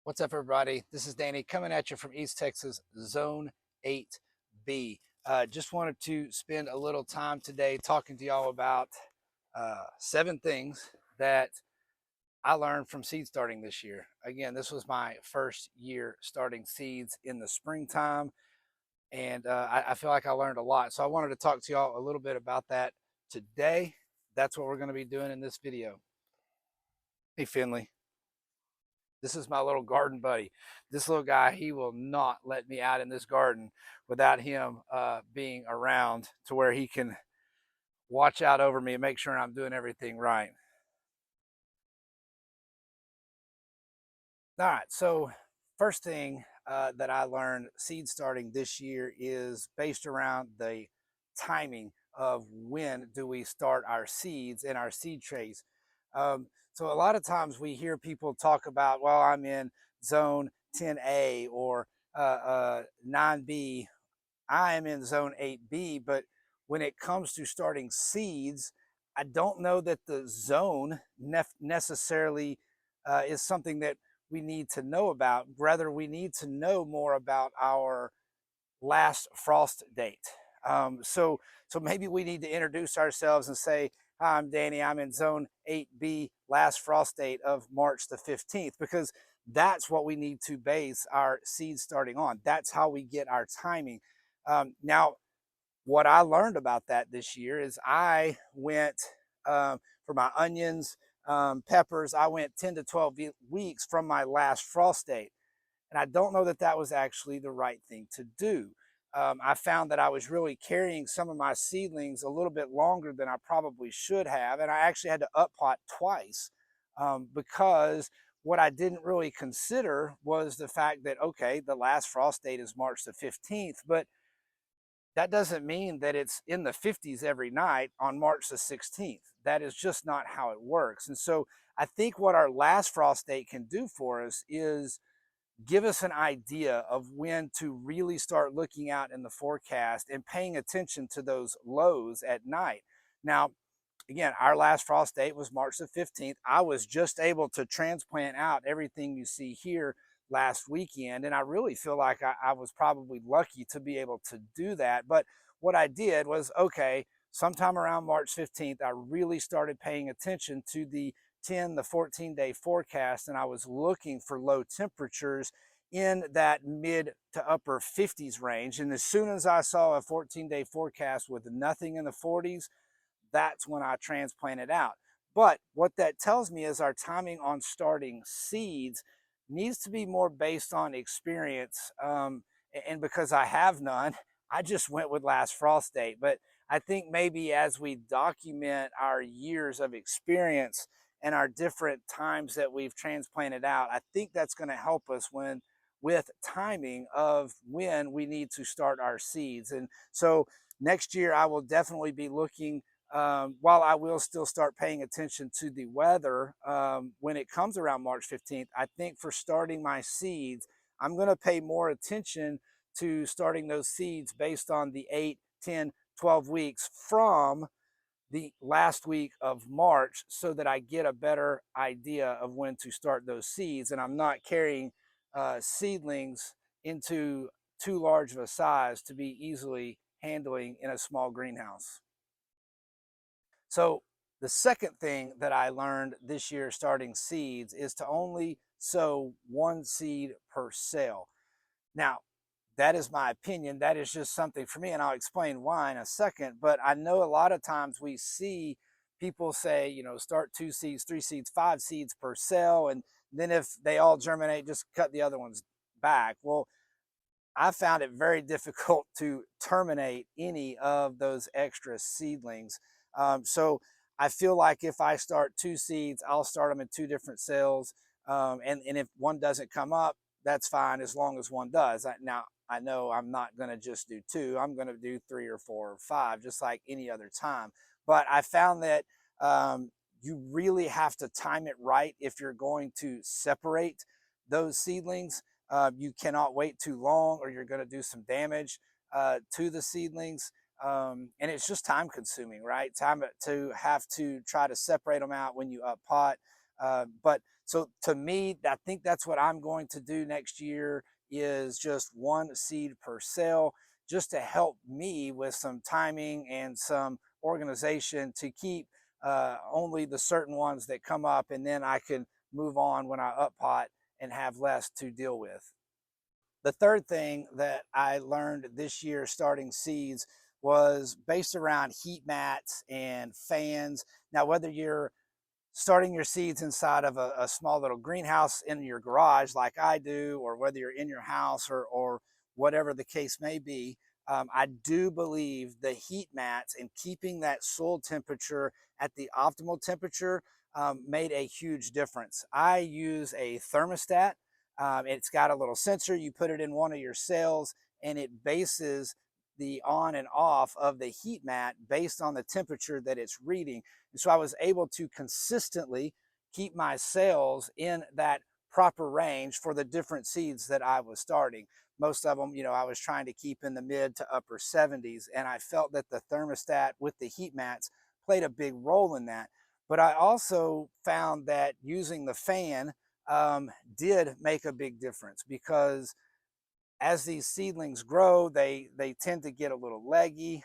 What's up, everybody? This is Danny coming at you from East Texas, Zone 8B. Just wanted to spend a little time today talking to y'all about 7 things that I learned from seed starting this year. Again, this was my first year starting seeds in the springtime, and I feel like I learned a lot. So I wanted to talk to y'all a little bit about that today. That's what we're going to be doing in this video. Hey, Finley. This is my little garden buddy. This little guy, he will not let me out in this garden without him being around to where he can watch out over me and make sure I'm doing everything right. All right, so first thing that I learned seed starting this year is based around the timing of when do we start our seeds in our seed trays. So a lot of times we hear people talk about, well, I'm in zone 10A or 9B. I am in zone 8B, but when it comes to starting seeds, I don't know that the zone necessarily is something that we need to know about. Rather, we need to know more about our last frost date. So maybe we need to introduce ourselves and say, "Hi, I'm Danny. I'm in zone 8B, last frost date of March the 15th," because that's what we need to base our seed starting on. That's how we get our timing. Now, what I learned about that this year is I went for my onions, peppers, I went 10 to 12 weeks from my last frost date. And I don't know that that was actually the right thing to do. I found that I was really carrying some of my seedlings a little bit longer than I probably should have. And I actually had to up pot twice because what I didn't really consider was the fact that, okay, the last frost date is March the 15th, but that doesn't mean that it's in the 50s every night on March the 16th. That is just not how it works. And so I think what our last frost date can do for us is give us an idea of when to really start looking out in the forecast and paying attention to those lows at night. Now, again, our last frost date was March the 15th. I was just able to transplant out everything you see here last weekend. And I really feel like I was probably lucky to be able to do that. But what I did was, okay, sometime around March 15th, I really started paying attention to the 10, the 14-day forecast, and I was looking for low temperatures in that mid to upper 50s range. And as soon as I saw a 14-day forecast with nothing in the 40s, that's when I transplanted out. But what that tells me is our timing on starting seeds needs to be more based on experience. And because I have none, I just went with last frost date. But I think maybe as we document our years of experience and our different times that we've transplanted out, I think that's going to help us when with timing of when we need to start our seeds. And so next year, I will definitely be looking while I will still start paying attention to the weather when it comes around March 15th, I think for starting my seeds, I'm going to pay more attention to starting those seeds based on the 8, 10, 12 weeks from the last week of March so that I get a better idea of when to start those seeds. And I'm not carrying seedlings into too large of a size to be easily handling in a small greenhouse. So the second thing that I learned this year starting seeds is to only sow one seed per cell. Now, that is my opinion. That is just something for me, and I'll explain why in a second. But I know a lot of times we see people say, start 2 seeds, 3 seeds, 5 seeds per cell. And then if they all germinate, just cut the other ones back. Well, I found it very difficult to terminate any of those extra seedlings. So I feel like if I start 2 seeds, I'll start them in 2 different cells. And if one doesn't come up, that's fine as long as one does. Now, I know I'm not going to just do 2. I'm going to do 3 or 4 or 5, just like any other time. But I found that you really have to time it right if you're going to separate those seedlings. You cannot wait too long or you're going to do some damage to the seedlings. And it's just time consuming, right? Time to have to try to separate them out when you up pot. But So to me, I think that's what I'm going to do next year, is just one seed per cell, just to help me with some timing and some organization to keep only the certain ones that come up, and then I can move on when I up pot and have less to deal with. The third thing that I learned this year starting seeds was based around heat mats and fans. Now, whether you're starting your seeds inside of a small little greenhouse in your garage like I do, or whether you're in your house, or whatever the case may be, I do believe the heat mats and keeping that soil temperature at the optimal temperature made a huge difference. I use a thermostat. It's got a little sensor. You put it in one of your cells, and it bases the on and off of the heat mat based on the temperature that it's reading. And so I was able to consistently keep my sales in that proper range for the different seeds that I was starting. Most of them, I was trying to keep in the mid to upper 70s. And I felt that the thermostat with the heat mats played a big role in that. But I also found that using the fan did make a big difference, because as these seedlings grow, they tend to get a little leggy.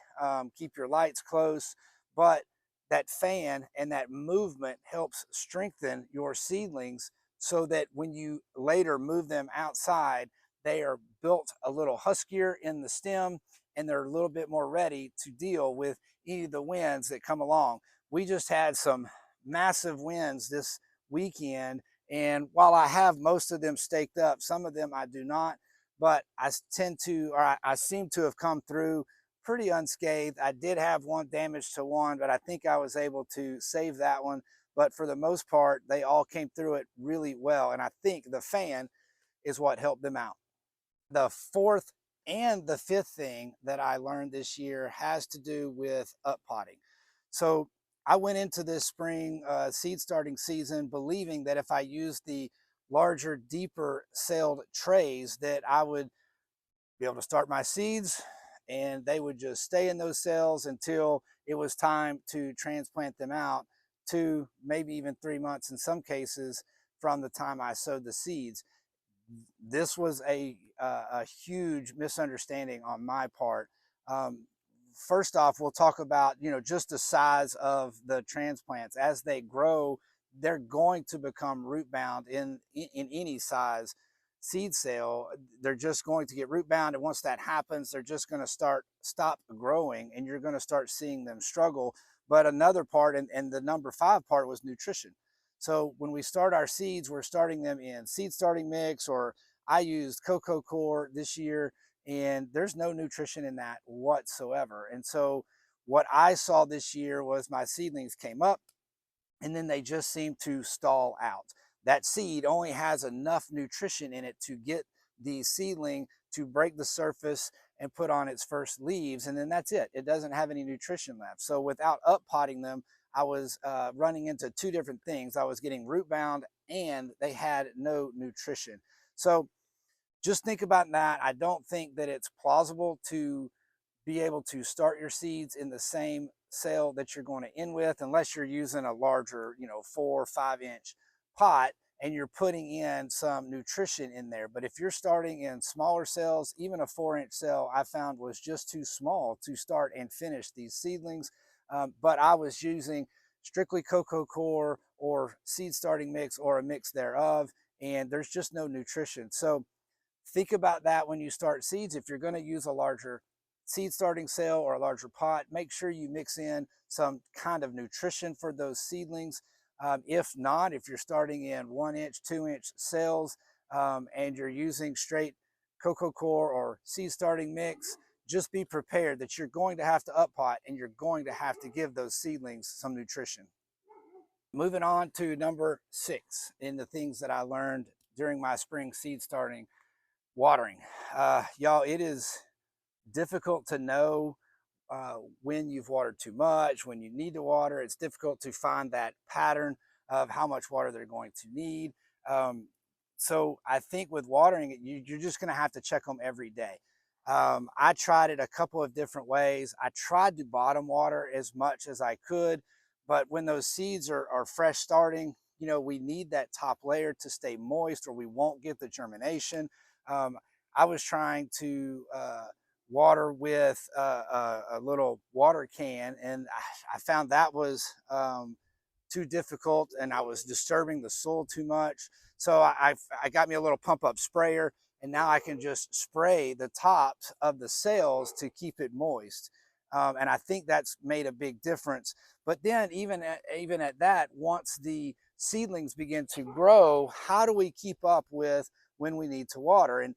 Keep your lights close, but that fan and that movement helps strengthen your seedlings, so that when you later move them outside, they are built a little huskier in the stem, and they're a little bit more ready to deal with any of the winds that come along. We just had some massive winds this weekend, and while I have most of them staked up, some of them I do not, but I tend to, or I seem to have come through pretty unscathed. I did have one damage to one, but I think I was able to save that one. But for the most part, they all came through it really well. And I think the fan is what helped them out. The fourth and the fifth thing that I learned this year has to do with up potting. So I went into this spring seed starting season believing that if I used the larger, deeper sailed trays, that I would be able to start my seeds and they would just stay in those cells until it was time to transplant them out, to maybe even 3 months in some cases from the time I sowed the seeds. This was a huge misunderstanding on my part. Um, First off, we'll talk about just the size of the transplants. As they grow, they're going to become root bound in any size seed cell. They're just going to get root bound, and once that happens, they're just going to stop growing, and you're going to start seeing them struggle. But another part, and the number 5 part, was nutrition. So when we start our seeds, we're starting them in seed starting mix, or I used cocoa core this year, and there's no nutrition in that whatsoever. And so what I saw this year was my seedlings came up, and then they just seem to stall out. That seed only has enough nutrition in it to get the seedling to break the surface and put on its first leaves, and then that's it. It doesn't have any nutrition left. So without up potting them, I was running into two different things. I was getting root bound, and they had no nutrition. So just think about that. I don't think that it's plausible to be able to start your seeds in the same cell that you're going to end with, unless you're using a larger, 4 or 5 inch pot, and you're putting in some nutrition in there. But if you're starting in smaller cells, even a 4 inch cell I found was just too small to start and finish these seedlings. But I was using strictly cocoa core or seed starting mix or a mix thereof, and there's just no nutrition. So think about that when you start seeds. If you're going to use a larger seed starting cell or a larger pot, make sure you mix in some kind of nutrition for those seedlings. If not, if you're starting in 1 inch, 2 inch cells, and you're using straight cocoa core or seed starting mix, just be prepared that you're going to have to up pot, and you're going to have to give those seedlings some nutrition. Moving on to number 6 in the things that I learned during my spring seed starting: watering. Y'all, it is difficult to know when you've watered too much, when you need to water. It's difficult to find that pattern of how much water they're going to need. Um, so I think with watering it, you're just going to have to check them every day. I tried it a couple of different ways. I tried to bottom water as much as I could, but when those seeds are fresh starting, we need that top layer to stay moist or we won't get the germination. Um, I was trying to water with a little water can, and I found that was too difficult, and I was disturbing the soil too much. So I got me a little pump up sprayer, and now I can just spray the tops of the cells to keep it moist. And I think that's made a big difference. But then even at that, once the seedlings begin to grow, how do we keep up with when we need to water? And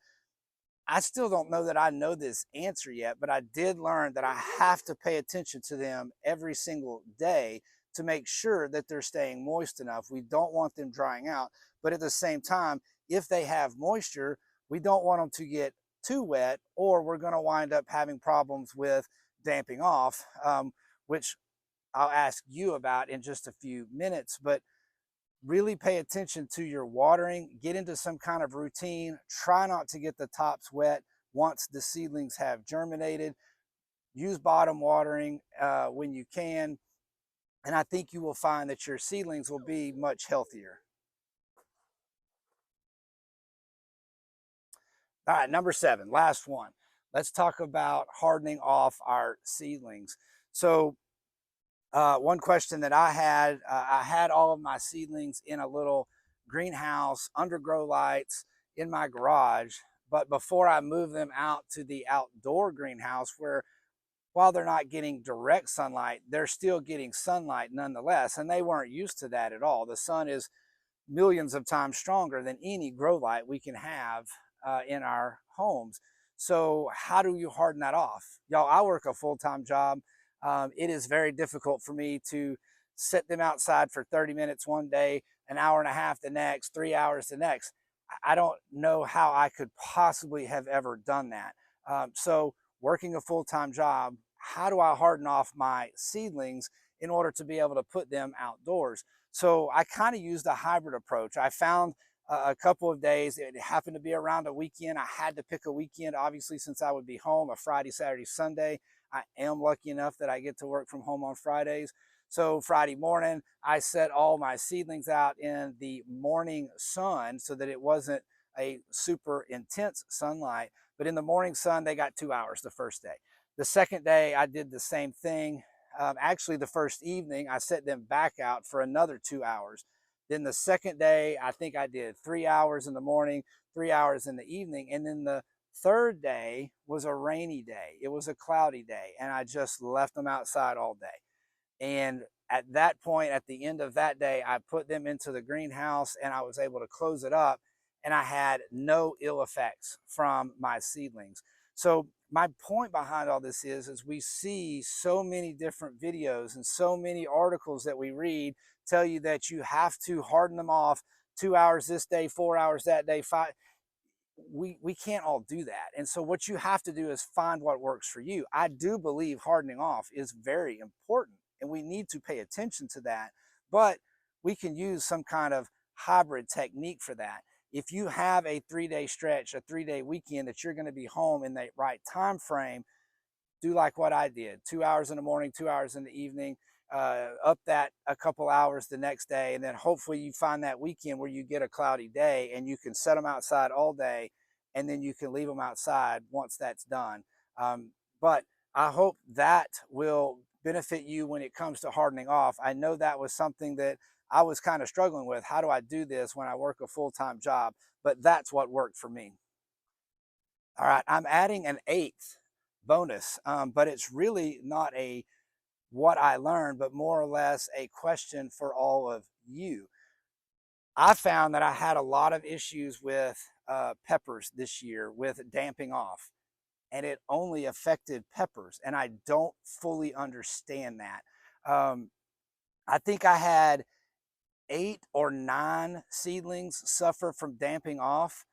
I still don't know that I know this answer yet, but I did learn that I have to pay attention to them every single day to make sure that they're staying moist enough. We don't want them drying out, but at the same time, if they have moisture, we don't want them to get too wet, or we're going to wind up having problems with damping off, which I'll ask you about in just a few minutes. But really pay attention to your watering, get into some kind of routine, try not to get the tops wet once the seedlings have germinated, use bottom watering when you can, and I think you will find that your seedlings will be much healthier. All right, number 7, last one. Let's talk about hardening off our seedlings. So one question that I had all of my seedlings in a little greenhouse under grow lights in my garage. But before I moved them out to the outdoor greenhouse, where while they're not getting direct sunlight, they're still getting sunlight nonetheless. And they weren't used to that at all. The sun is millions of times stronger than any grow light we can have in our homes. So how do you harden that off? Y'all, I work a full-time job. It is very difficult for me to set them outside for 30 minutes one day, an hour and a half the next, 3 hours the next. I don't know how I could possibly have ever done that. So working a full-time job, how do I harden off my seedlings in order to be able to put them outdoors? So I kind of used a hybrid approach. I found a couple of days, it happened to be around a weekend. I had to pick a weekend, obviously, since I would be home a Friday, Saturday, Sunday. I am lucky enough that I get to work from home on Fridays. So Friday morning, I set all my seedlings out in the morning sun so that it wasn't a super intense sunlight. But in the morning sun, they got 2 hours the first day. The second day, I did the same thing. Actually, the first evening, I set them back out for another 2 hours. Then the second day, I think I did 3 hours in the morning, 3 hours in the evening. And then the third day was a rainy day. It was a cloudy day. And I just left them outside all day. And at that point, at the end of that day, I put them into the greenhouse and I was able to close it up. And I had no ill effects from my seedlings. So my point behind all this is we see so many different videos and so many articles that we read tell you that you have to harden them off 2 hours this day, 4 hours that day, five. We can't all do that. And so what you have to do is find what works for you. I do believe hardening off is very important and we need to pay attention to that, but we can use some kind of hybrid technique for that. If you have a 3-day stretch, a 3-day weekend that you're going to be home in the right time frame, do like what I did, 2 hours in the morning, 2 hours in the evening, up that a couple hours the next day. And then hopefully you find that weekend where you get a cloudy day and you can set them outside all day and then you can leave them outside once that's done. But I hope that will benefit you when it comes to hardening off. I know that was something that I was kind of struggling with. How do I do this when I work a full-time job? But that's what worked for me. All right, I'm adding an eighth bonus, but it's really not a what I learned, but more or less a question for all of you. I found that I had a lot of issues with peppers this year with damping off, and it only affected peppers, and I don't fully understand that. Um, I think I had 8 or 9 seedlings suffer from damping off.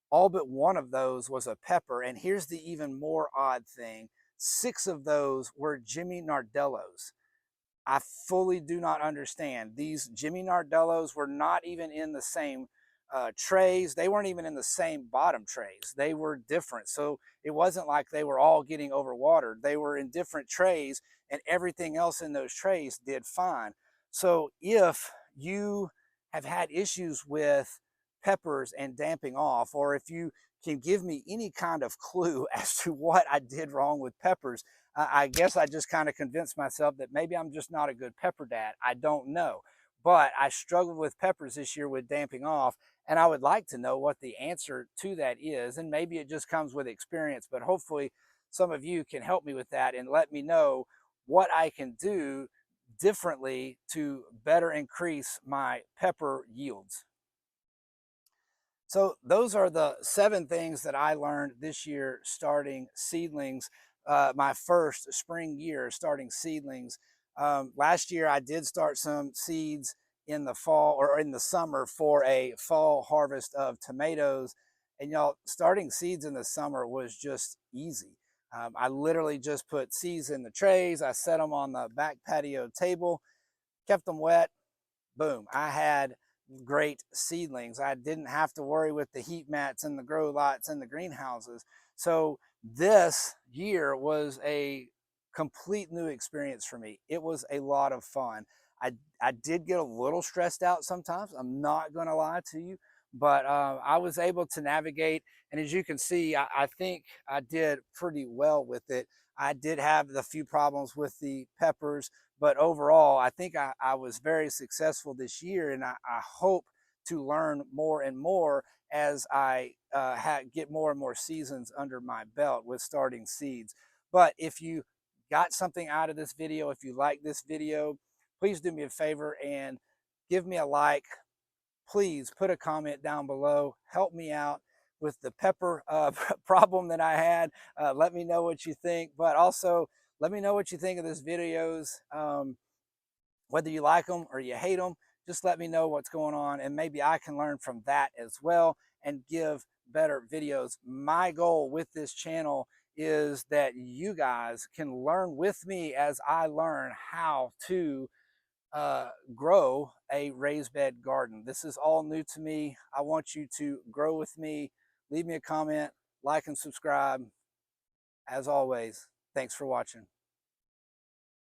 All but one of those was a pepper. And here's the even more odd thing: 6 of those were Jimmy Nardellos. I fully do not understand. These Jimmy Nardellos were not even in the same trays. They weren't even in the same bottom trays. They were different. So it wasn't like they were all getting overwatered. They were in different trays, and everything else in those trays did fine. So if you have had issues with peppers and damping off, or if you can give me any kind of clue as to what I did wrong with peppers. I guess I just kind of convinced myself that maybe I'm just not a good pepper dad. I don't know. But I struggled with peppers this year with damping off, and I would like to know what the answer to that is. And maybe it just comes with experience, but hopefully some of you can help me with that and let me know what I can do differently to better increase my pepper yields. So those are the 7 things that I learned this year starting Seedlings, my first spring year starting Seedlings. Last year I did start some seeds in the fall or in the summer for a fall harvest of tomatoes. And y'all, starting seeds in the summer was just easy. I literally just put seeds in the trays. I set them on the back patio table, kept them wet, boom, I had great seedlings. I didn't have to worry with the heat mats and the grow lights and the greenhouses. So this year was a complete new experience for me. It was a lot of fun. I did get a little stressed out sometimes. I'm not going to lie to you, but I was able to navigate. And as you can see, I think I did pretty well with it. I did have the few problems with the peppers, but overall, I think I was very successful this year, and I hope to learn more and more as I get more and more seasons under my belt with starting seeds. But if you got something out of this video, if you like this video, please do me a favor and give me a like. Please put a comment down below. Help me out with the pepper problem that I had. Let me know what you think, but also let me know what you think of these videos. Whether you like them or you hate them, just let me know what's going on, and maybe I can learn from that as well and give better videos. My goal with this channel is that you guys can learn with me as I learn how to grow a raised bed garden. This is all new to me. I want you to grow with me. Leave me a comment, like and subscribe. As always, thanks for watching.